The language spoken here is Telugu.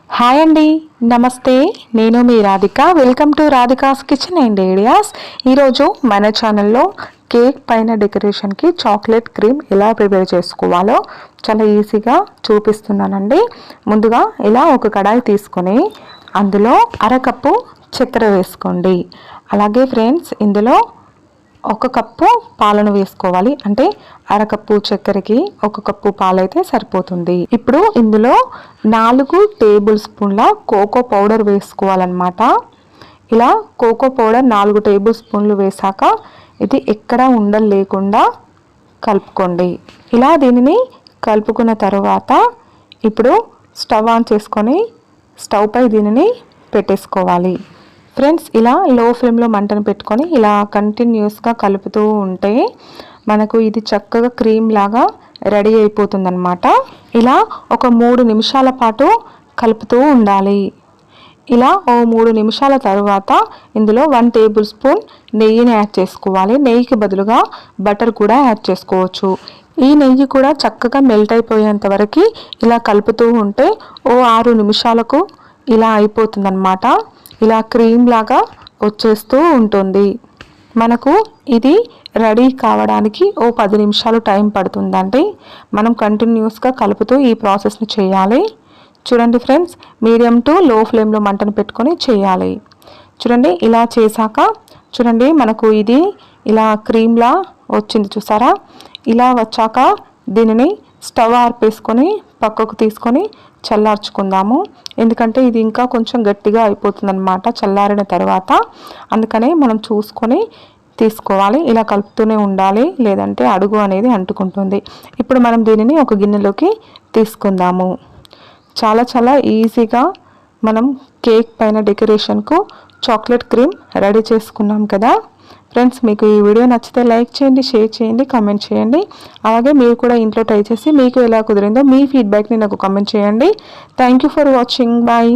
హాయ్ అండి, నమస్తే. నేను మీ Radhika. Welcome to Radhika's kitchen and ideas. ఈరోజు మన ఛానల్లో కేక్ పైన డెకరేషన్కి చాక్లెట్ క్రీమ్ ఎలా ప్రిపేర్ చేసుకోవాలో చాలా ఈజీగా చూపిస్తున్నానండి. ముందుగా ఇలా ఒక కడాయి తీసుకొని అందులో అరకప్పు చక్కెర వేసుకోండి. అలాగే ఫ్రెండ్స్, ఇందులో 1 కప్పు పాలను వేసుకోవాలి. అంటే అరకప్పు చక్కెరకి 1 కప్పు పాలైతే సరిపోతుంది. ఇప్పుడు ఇందులో 4 టేబుల్ స్పూన్ల కోకో పౌడర్ వేసుకోవాలన్నమాట. ఇలా కోకో పౌడర్ 4 టేబుల్ స్పూన్లు వేసాక ఇది ఎక్కడ ఉండలు లేకుండా కలుపుకోండి. ఇలా దీనిని కలుపుకున్న తర్వాత ఇప్పుడు స్టవ్ ఆన్ చేసుకొని స్టవ్ పై దీనిని పెట్టేసుకోవాలి. ఫ్రెండ్స్, ఇలా లో ఫ్లేమ్లో మంటను పెట్టుకొని ఇలా కంటిన్యూస్గా కలుపుతూ ఉంటే మనకు ఇది చక్కగా క్రీమ్ లాగా రెడీ అయిపోతుందన్నమాట. ఇలా ఒక 3 నిమిషాల పాటు కలుపుతూ ఉండాలి. ఇలా 3 నిమిషాల తర్వాత ఇందులో 1 టేబుల్ స్పూన్ నెయ్యిని యాడ్ చేసుకోవాలి. నెయ్యికి బదులుగా బటర్ కూడా యాడ్ చేసుకోవచ్చు. ఈ నెయ్యి కూడా చక్కగా మెల్ట్ అయిపోయేంత వరకు ఇలా కలుపుతూ ఉంటే 6 నిమిషాలకు ఇలా అయిపోతుందన్నమాట. ఇలా క్రీమ్ లాగా వచ్చేస్తూ ఉంటుంది. మనకు ఇది రెడీ కావడానికి 10 నిమిషాలు టైం పడుతుందండి. మనం కంటిన్యూస్గా కలుపుతూ ఈ ప్రాసెస్ని చేయాలి. చూడండి ఫ్రెండ్స్, మీడియం టు లో ఫ్లేమ్లో మంటను పెట్టుకొని చేయాలి. చూడండి, ఇలా చేశాక చూడండి మనకు ఇది ఇలా క్రీమ్లా వచ్చింది, చూసారా? ఇలా వచ్చాక దీనిని స్టవ్ ఆర్పేసుకొని పక్కకు తీసుకొని చల్లార్చుకుందాము. ఎందుకంటే ఇది ఇంకా కొంచెం గట్టిగా అయిపోతుందన్నమాట చల్లారిన తర్వాత. అందుకనే మనం చూసుకొని తీసుకోవాలి. ఇలా కలుపుతూనే ఉండాలి, లేదంటే అడుగు అనేది అంటుకుంటుంది. ఇప్పుడు మనం దీనిని ఒక గిన్నెలోకి తీసుకుందాము. చాలా ఈజీగా మనం కేక్ పైన డెకరేషన్కు చాక్లెట్ క్రీమ్ రెడీ చేసుకున్నాం కదా. ఫ్రెండ్స్, మీకు ఈ వీడియో నచ్చితే లైక్ చేయండి, షేర్ చేయండి, కామెంట్ చేయండి. అలాగే మీరు కూడా ఇంట్లో ట్రై చేసి మీకు ఎలా కుదిరిందో మీ ఫీడ్బ్యాక్ని నాకు కామెంట్ చేయండి. Thank you for watching. Bye.